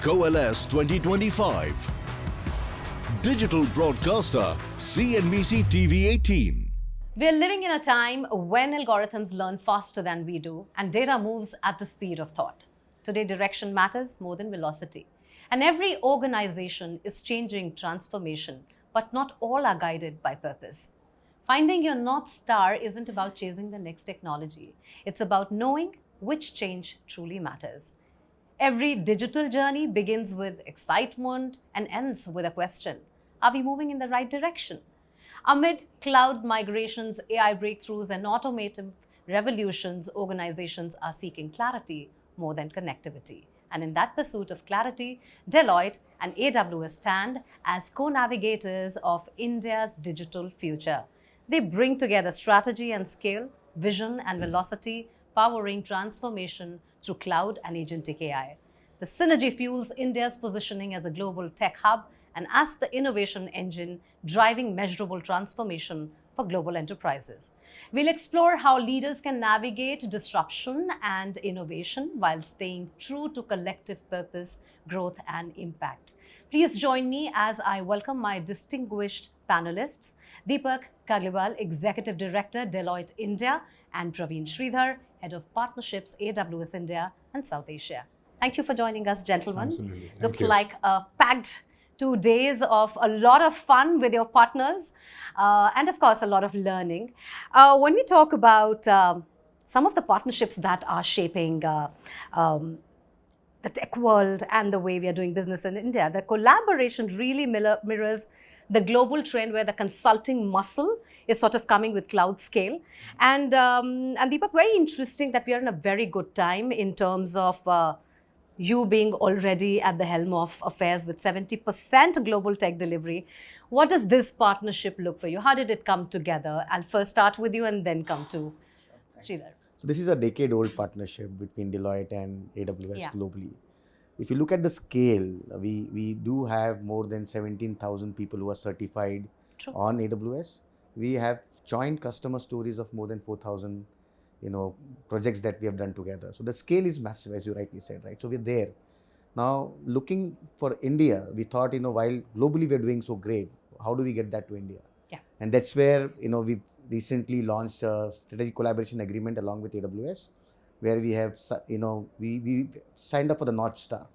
Coalesce 2025. Digital broadcaster CNBC-TV18. We're living in a time when algorithms learn faster than we do and data moves at the speed of thought. Today, direction matters more than velocity. And every organization is changing transformation, but not all are guided by purpose. Finding your North Star isn't about chasing the next technology. It's about knowing which change truly matters. Every digital journey begins with excitement and ends with a question. Are we moving in the right direction? Amid cloud migrations, AI breakthroughs, and automated revolutions, organizations are seeking clarity more than connectivity. And in that pursuit of clarity, Deloitte and AWS stand as co-navigators of India's digital future. They bring together strategy and scale, vision and velocity, powering transformation through cloud and agentic AI. The synergy fuels India's positioning as a global tech hub and as the innovation engine driving measurable transformation for global enterprises. We'll explore how leaders can navigate disruption and innovation while staying true to collective purpose, growth, and impact. Please join me as I welcome my distinguished panelists, Deepak Kagliwal, Executive Director, Deloitte India, and Praveen Shridhar, Head of Partnerships, AWS India and South Asia. Thank you for joining us, gentlemen. Absolutely. Looks like a packed 2 days of a lot of fun with your partners and of course a lot of learning. When we talk about some of the partnerships that are shaping the tech world and the way we are doing business in India, the collaboration really mirrors the global trend where the consulting muscle is sort of coming with cloud scale. And Deepak, very interesting that we are in a very good time in terms of you being already at the helm of affairs with 70% global tech delivery. What does this partnership look for you? How did it come together? I'll first start with you and then come to Shridhar. So this is a decade-old partnership between Deloitte and AWS globally. If you look at the scale, we do have more than 17,000 people who are certified on AWS. We have joint customer stories of more than 4,000 projects that we have done together. So the scale is massive, as you rightly said, right? So we're there. Now, looking for India, we thought, while globally we're doing so great, how do we get that to India? Yeah. And that's where, we recently launched a strategic collaboration agreement along with AWS, where we have, we signed up for the North Star,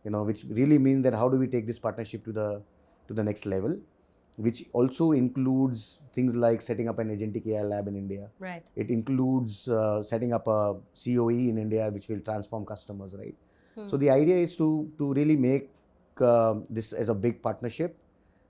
which really means that how do we take this partnership to the next level, which also includes things like setting up an Agentic AI Lab in India. Right. It includes setting up a COE in India, which will transform customers, right? So the idea is to really make this as a big partnership,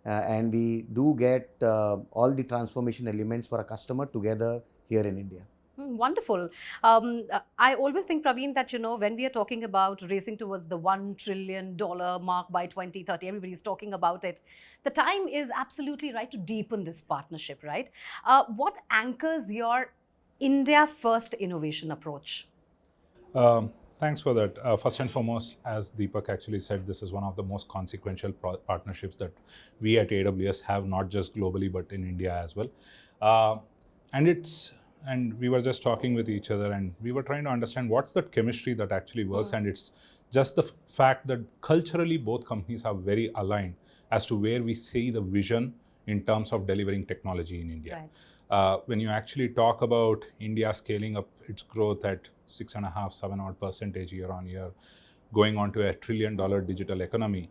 and we do get all the transformation elements for a customer together here in India. Wonderful. I always think, Praveen, that, when we are talking about racing towards the $1 trillion mark by 2030, everybody's talking about it. The time is absolutely right to deepen this partnership, right? What anchors your India-first innovation approach? Thanks for that. First and foremost, as Deepak actually said, this is one of the most consequential partnerships that we at AWS have, not just globally, but in India as well. And we were just talking with each other and we were trying to understand what's the chemistry that actually works. And it's just the fact that culturally both companies are very aligned as to where we see the vision in terms of delivering technology in India. Right. When you actually talk about India scaling up its growth at 6.5-7% year on year, going on to $1 trillion digital economy,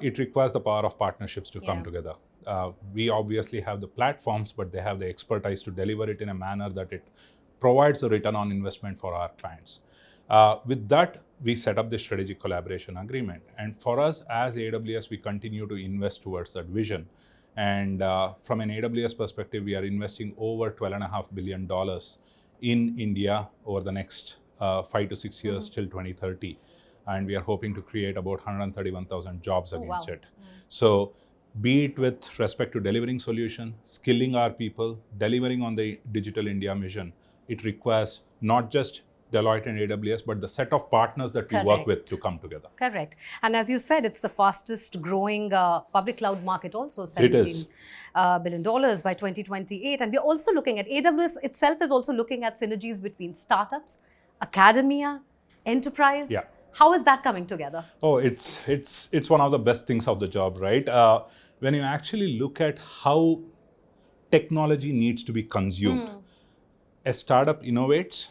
it requires the power of partnerships to come together. We obviously have the platforms, but they have the expertise to deliver it in a manner that it provides a return on investment for our clients. With that, we set up this strategic collaboration agreement. And for us as AWS, we continue to invest towards that vision. And from an AWS perspective, we are investing over $12.5 billion in India over the next 5 to 6 years till 2030. And we are hoping to create about 131,000 jobs against it. So be it with respect to delivering solution, skilling our people, delivering on the Digital India mission, it requires not just Deloitte and AWS, but the set of partners that we work with to come together. Correct. And as you said, it's the fastest growing public cloud market also, $17 billion by 2028. And we're also looking at, AWS itself is also looking at synergies between startups, academia, enterprise. How is that coming together? Oh, it's one of the best things of the job, right? When you actually look at how technology needs to be consumed, a startup innovates,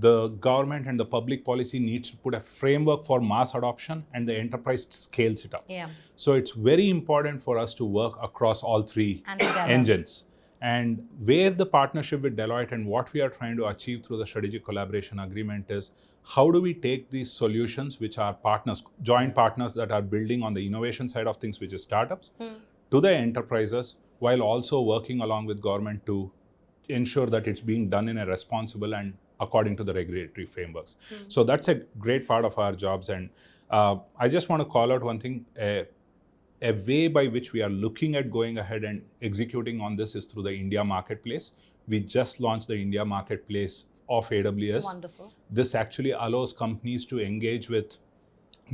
the government and the public policy needs to put a framework for mass adoption, and the enterprise scales it up. Yeah. So it's very important for us to work across all three And together. engines. And where the partnership with Deloitte and what we are trying to achieve through the strategic collaboration agreement is, how do we take these solutions, which are partners, joint partners that are building on the innovation side of things, which is startups, to the enterprises, while also working along with government to ensure that it's being done in a responsible and according to the regulatory frameworks. So that's a great part of our jobs. And I just want to call out one thing. A way by which we are looking at going ahead and executing on this is through the India marketplace. We just launched the India marketplace of AWS. Wonderful. This actually allows companies to engage with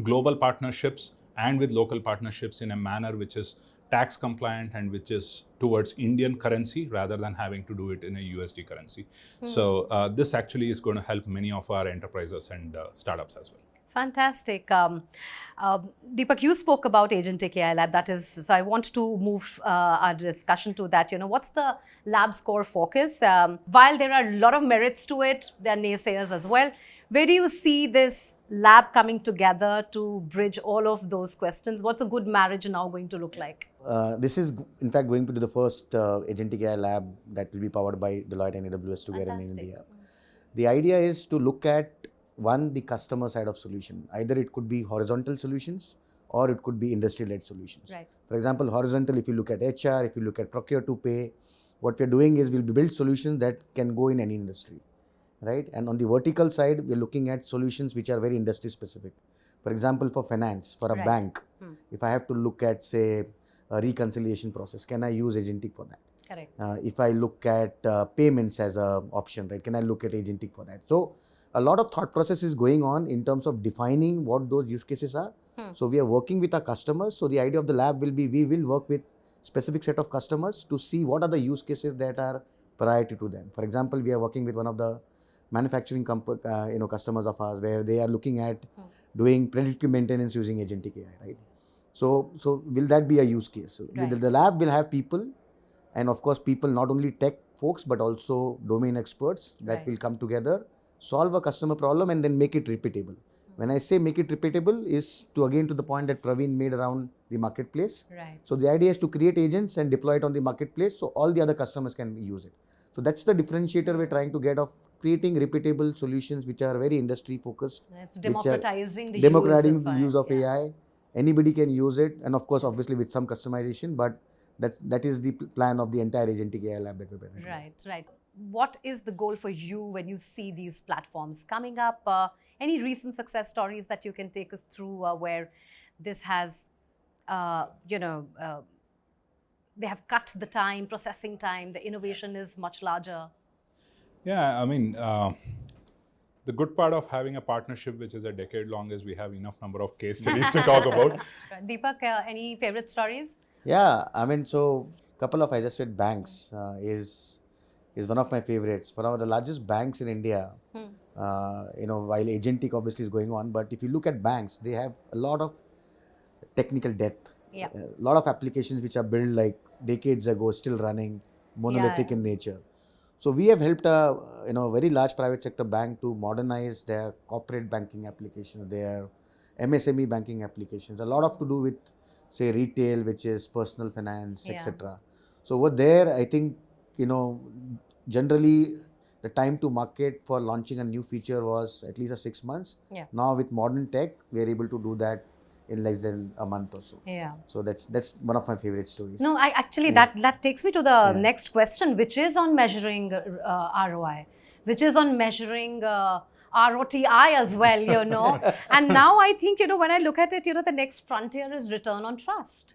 global partnerships and with local partnerships in a manner which is tax compliant and which is towards Indian currency rather than having to do it in a USD currency. So this actually is going to help many of our enterprises and startups as well. Fantastic. Deepak, you spoke about Agentic AI Lab. That is, so I want to move our discussion to that. What's the lab's core focus? While there are a lot of merits to it, there are naysayers as well. Where do you see this lab coming together to bridge all of those questions? What's a good marriage now going to look like? This is, in fact, going to be the first Agentic AI Lab that will be powered by Deloitte and AWS together in India. The idea is to look at, one, the customer side of solution. Either it could be horizontal solutions or it could be industry-led solutions. Right. For example, horizontal, if you look at HR, if you look at procure to pay, what we're doing is we'll build solutions that can go in any industry, right? And on the vertical side, we're looking at solutions which are very industry specific. For example, for finance, for a bank, if I have to look at, say, a reconciliation process, can I use agentic for that? Correct. If I look at payments as an option, right, can I look at agentic for that? So a lot of thought process is going on in terms of defining what those use cases are. So we are working with our customers. So the idea of the lab will be, we will work with specific set of customers to see what are the use cases that are priority to them. For example, we are working with one of the manufacturing customers of ours, where they are looking at doing predictive maintenance using agentic AI, right? So will that be a use case? So the lab will have people, and of course people, not only tech folks but also domain experts that will come together, solve a customer problem, and then make it repeatable. When I say make it repeatable, is to the point that Praveen made around the marketplace. Right. So the idea is to create agents and deploy it on the marketplace so all the other customers can use it. So that's the differentiator we're trying to get of creating repeatable solutions which are very industry focused. It's democratizing the use of AI. Anybody can use it, and of course, obviously with some customization, but that is the plan of the entire Agentic AI Lab that we're building. Right. What is the goal for you when you see these platforms coming up? Any recent success stories that you can take us through where this has, they have cut the time, processing time, the innovation is much larger? Yeah, I mean, the good part of having a partnership which is a decade long is we have enough number of case studies to talk about. Deepak, any favorite stories? Yeah, I mean, so couple of, I just said, banks is one of my favorites. For one of the largest banks in India, while agentic obviously is going on, but if you look at banks, they have a lot of technical depth. A lot of applications which are built like decades ago, still running, monolithic in nature. So we have helped a very large private sector bank to modernize their corporate banking applications, their MSME banking applications. A lot of to do with, say, retail, which is personal finance, etc. So over there, I think, generally the time to market for launching a new feature was at least 6 months. Now with modern tech, we are able to do that in less than a month or so. So that's one of my favorite stories. No, that takes me to the next question, which is on measuring ROI, which is on measuring ROTI as well, And now I think, when I look at it, the next frontier is return on trust.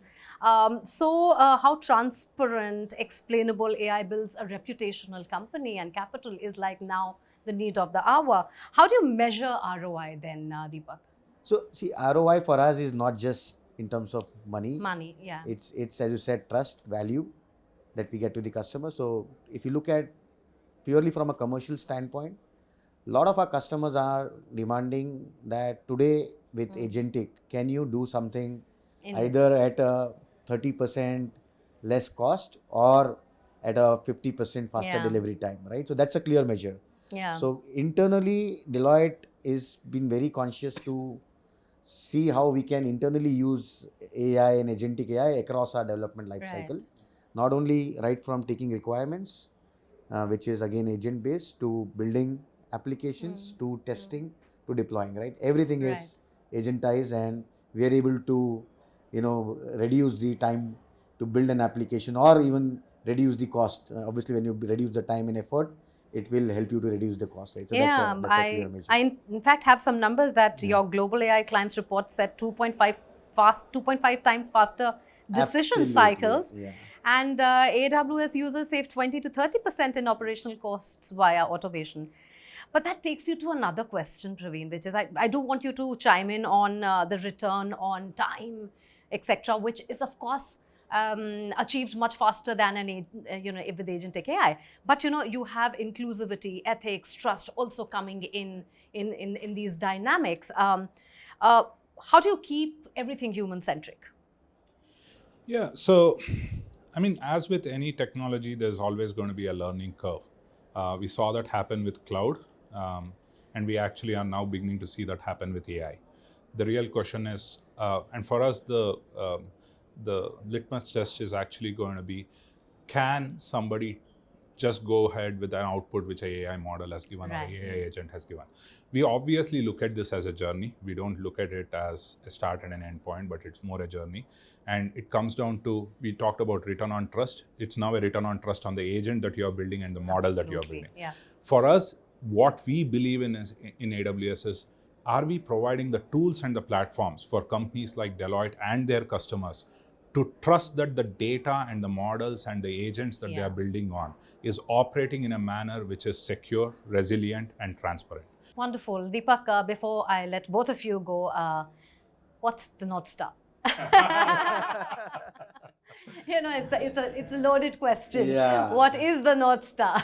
So how transparent, explainable AI builds a reputational company, and capital is like now the need of the hour. How do you measure ROI then, Deepak? So see, ROI for us is not just in terms of money. It's as you said, trust, value that we get to the customer. So if you look at purely from a commercial standpoint, a lot of our customers are demanding that today with Agentic, can you do something either at a 30% less cost or at a 50% faster delivery time, right? So that's a clear measure. Yeah. So internally, Deloitte is been very conscious to see how we can internally use AI and Agentic AI across our development life cycle. Not only right from taking requirements, which is again agent based, to building applications, to testing, to deploying, right? Everything is agentized, and we are able to, reduce the time to build an application, or even reduce the cost. Obviously, when you reduce the time and effort, it will help you to reduce the cost, right? So that's a clear measure. I in fact have some numbers that your global AI clients report said 2.5 times faster decision cycles. And AWS users save 20 to 30% in operational costs via automation. But that takes you to another question, Praveen, which is I do want you to chime in on the return on time, etc., which is of course achieved much faster than with Agentic AI. But you have inclusivity, ethics, trust also coming in these dynamics. How do you keep everything human-centric? Yeah, so I mean, as with any technology, there's always going to be a learning curve. We saw that happen with cloud, and we actually are now beginning to see that happen with AI. The real question is, and for us, the litmus test is actually going to be, can somebody just go ahead with an output which an AI model has given or an AI agent has given? We obviously look at this as a journey. We don't look at it as a start and an end point, but it's more a journey. And it comes down to, we talked about return on trust. It's now a return on trust on the agent that you're building and the model that you're building. Yeah. For us, what we believe in AWS is, are we providing the tools and the platforms for companies like Deloitte and their customers to trust that the data and the models and the agents that they are building on is operating in a manner which is secure, resilient, and transparent. Wonderful. Deepak, before I let both of you go, what's the North Star? It's a loaded question. Yeah. What is the North Star?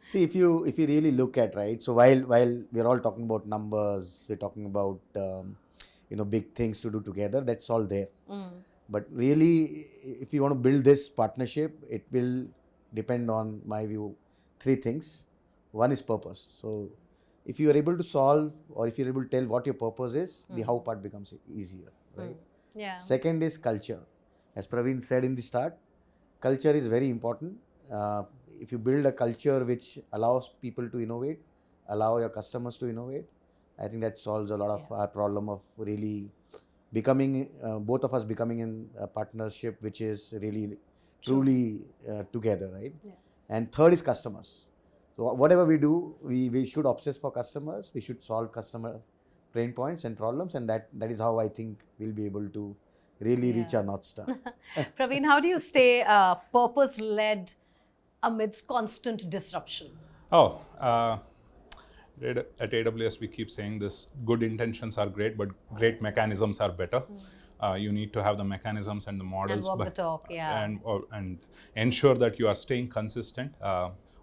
See, if you really look at, right, so while we're all talking about numbers, we're talking about big things to do together, that's all there. But really, if you want to build this partnership, it will depend on, my view, three things. One is purpose. So if you are able to solve, or if you're able to tell what your purpose is, the how part becomes easier, right? Yeah. Second is culture. As Praveen said in the start, culture is very important. If you build a culture which allows people to innovate, allow your customers to innovate, I think that solves a lot of our problem of really becoming, both of us becoming in a partnership which is really truly together, right? Yeah. And third is customers. So whatever we do, we should obsess for customers. We should solve customer pain points and problems, and that is how I think we'll be able to really reach our North Star. Praveen, how do you stay purpose-led amidst constant disruption? At AWS, we keep saying this: good intentions are great, but great mechanisms are better. You need to have the mechanisms and the models, and walk the talk, and ensure that you are staying consistent.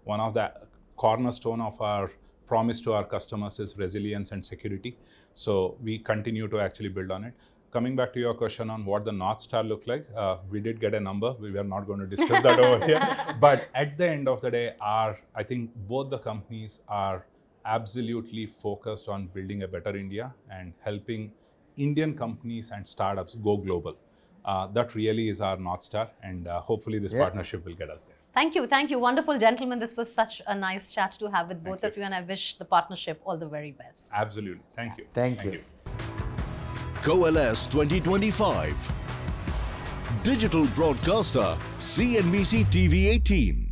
One of the cornerstone of our promise to our customers is resilience and security. So we continue to actually build on it. Coming back to your question on what the North Star look like, we did get a number. We are not going to discuss that over here. But at the end of the day, I think both the companies are absolutely focused on building a better India and helping Indian companies and startups go global. That really is our North Star, and hopefully this partnership will get us there. Thank you. Wonderful, gentlemen. This was such a nice chat to have with both of you, and I wish the partnership all the very best. Absolutely. Thank you. Thank you. Coalesce 2025. Digital broadcaster, CNBC-TV18.